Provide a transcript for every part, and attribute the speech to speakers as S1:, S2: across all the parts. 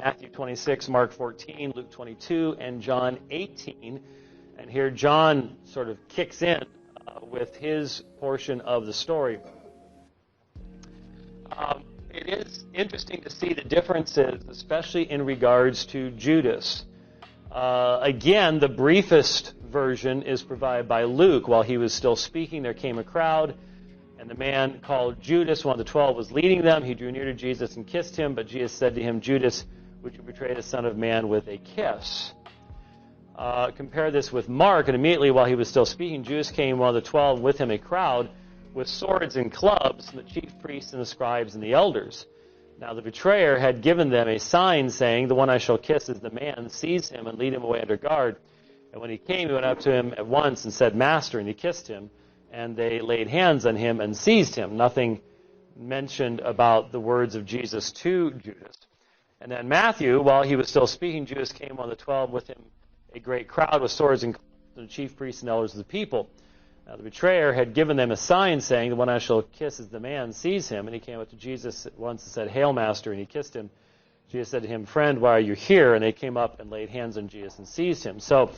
S1: Matthew 26, Mark 14, Luke 22, and John 18. And here John sort of kicks in with his portion of the story. It is interesting to see the differences, especially in regards to Judas. Again, the briefest version is provided by Luke. While he was still speaking, there came a crowd, and the man called Judas, one of the 12, was leading them. He drew near to Jesus and kissed him, but Jesus said to him, "Judas, would you betray the Son of Man with a kiss?" Compare this with Mark, and immediately while he was still speaking, Judas came, one of the 12, with him a crowd with swords and clubs, and the chief priests and the scribes and the elders. Now the betrayer had given them a sign, saying, "The one I shall kiss is the man. Seize him and lead him away under guard." And when he came, he went up to him at once and said, "Master," and he kissed him. And they laid hands on him and seized him. Nothing mentioned about the words of Jesus to Judas. And then Matthew, while he was still speaking, Judas came, one of the 12, with him a great crowd with swords and the chief priests and elders of the people. Now the betrayer had given them a sign, saying, "The one I shall kiss is the man. Seize him." And he came up to Jesus at once and said, "Hail, Master," and he kissed him. Jesus said to him, "Friend, why are you here?" And they came up and laid hands on Jesus and seized him. So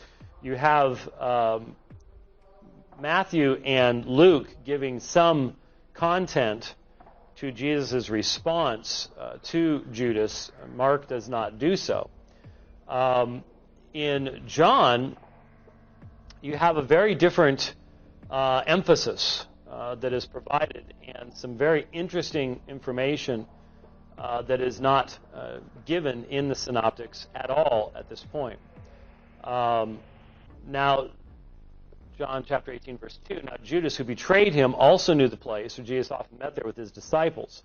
S1: you have Matthew and Luke giving some content to Jesus' response to Judas. Mark does not do so. In John, you have a very different emphasis that is provided, and some very interesting information that is not given in the synoptics at all at this point. Now, John chapter 18, verse 2, "Now Judas, who betrayed him, also knew the place, for Jesus often met there with his disciples.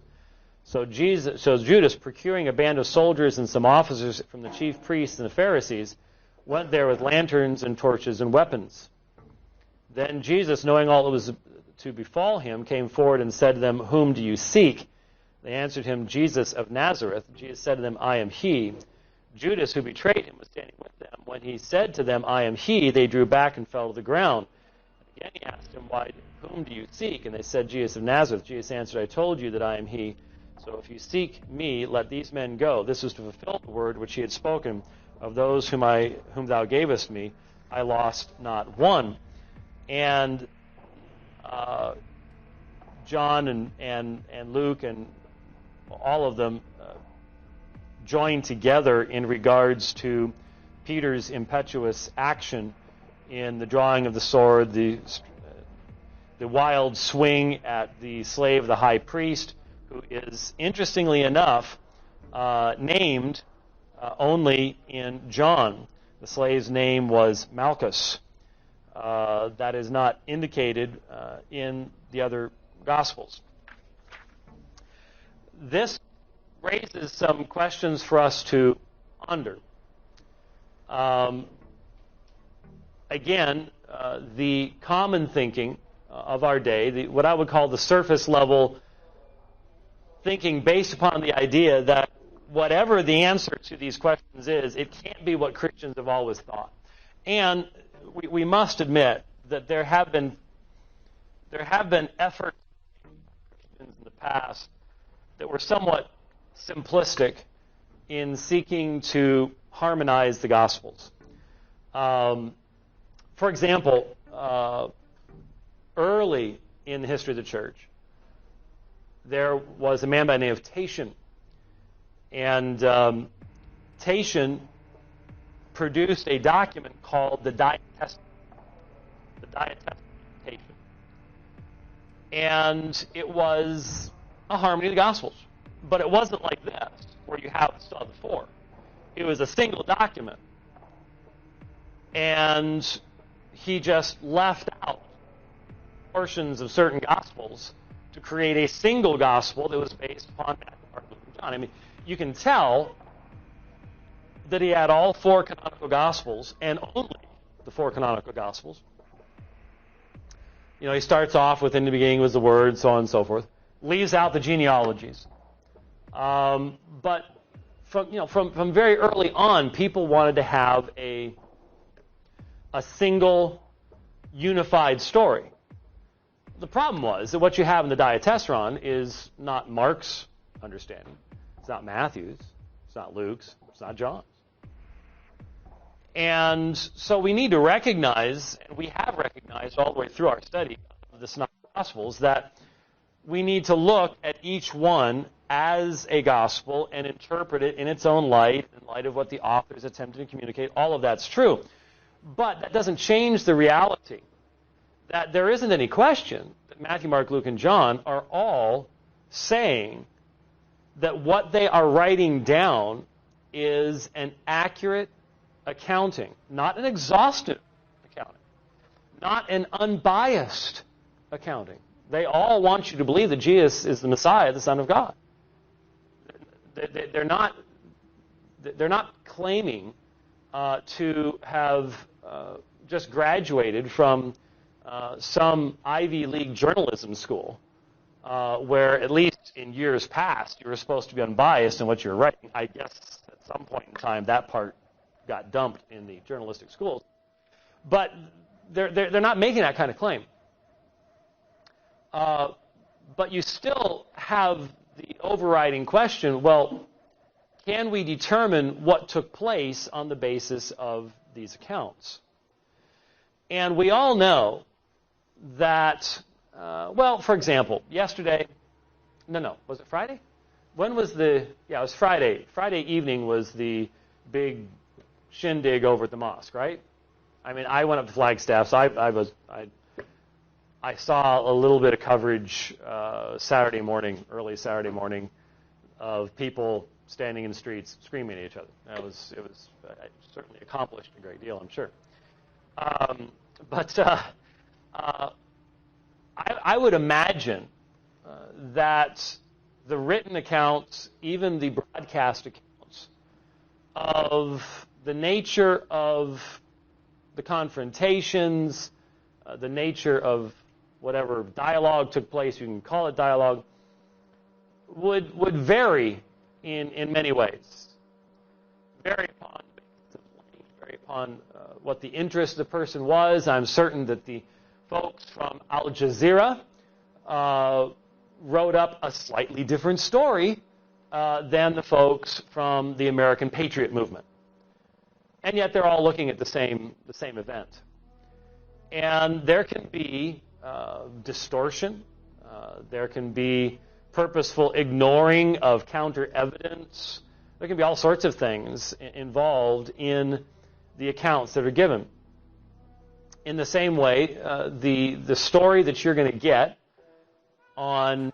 S1: So Judas, procuring a band of soldiers and some officers from the chief priests and the Pharisees, went there with lanterns and torches and weapons. Then Jesus, knowing all that was to befall him, came forward and said to them, 'Whom do you seek?' They answered him, 'Jesus of Nazareth.' Jesus said to them, 'I am he.' Judas, who betrayed him, was standing with them. When he said to them, 'I am he,' they drew back and fell to the ground. Again he asked them, 'Whom do you seek?' And they said, 'Jesus of Nazareth.' Jesus answered, 'I told you that I am he. So if you seek me, let these men go.' This was to fulfill the word which he had spoken, 'Of those whom thou gavest me, I lost not one.'" And John and Luke and all of them join together in regards to Peter's impetuous action in the drawing of the sword, the wild swing at the slave of the high priest, who is, interestingly enough, named only in John. The slave's name was Malchus. That is not indicated in the other Gospels. This raises some questions for us to ponder. Again, the common thinking of our day, what I would call the surface level thinking based upon the idea that whatever the answer to these questions is, it can't be what Christians have always thought. And we must admit that there have been efforts in the past that were somewhat simplistic in seeking to harmonize the Gospels. For example, early in the history of the church, there was a man by the name of Tatian. And Tatian produced a document called the Diet Testament. The Diet Testament. And it was a harmony of the Gospels. But it wasn't like this, where you have still the four. It was a single document. And he just left out portions of certain Gospels to create a single Gospel that was based upon Matthew, Mark, Luke, and John. I mean, you can tell that he had all four canonical Gospels and only the four canonical Gospels. You know, he starts off with, "In the beginning was the Word," so on and so forth. Leaves out the genealogies. But from very early on, people wanted to have a single, unified story. The problem was that what you have in the Diatessaron is not Mark's understanding. It's not Matthew's. It's not Luke's. It's not John's. And so we need to recognize, and we have recognized all the way through our study of the Synoptic Gospels, that we need to look at each one as a gospel and interpret it in its own light, in light of what the author is attempting to communicate. All of that's true. But that doesn't change the reality that there isn't any question that Matthew, Mark, Luke, and John are all saying that what they are writing down is an accurate accounting, not an exhaustive accounting, not an unbiased accounting. They all want you to believe that Jesus is the Messiah, the Son of God. They're not claiming to have just graduated from some Ivy League journalism school where, at least in years past, you were supposed to be unbiased in what you were writing. I guess at some point in time that part got dumped in the journalistic schools. But they're not making that kind of claim. But you still have the overriding question, well, can we determine what took place on the basis of these accounts? And we all know that, for example, yesterday, was it Friday? When was it was Friday. Friday evening was the big shindig over at the mosque, right? I mean, I went up to Flagstaff, so I saw a little bit of coverage early Saturday morning, of people standing in the streets screaming at each other. It was certainly accomplished a great deal, I'm sure. I would imagine that the written accounts, even the broadcast accounts, of the nature of the confrontations, the nature of whatever dialogue took place, you can call it dialogue, would vary in many ways. Vary upon what the interest of the person was. I'm certain that the folks from Al Jazeera wrote up a slightly different story than the folks from the American Patriot Movement. And yet they're all looking at the same event. And there can be distortion. There can be purposeful ignoring of counter evidence. There can be all sorts of things involved in the accounts that are given. In the same way, the story that you're going to get on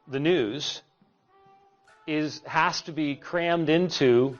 S1: the news has to be crammed into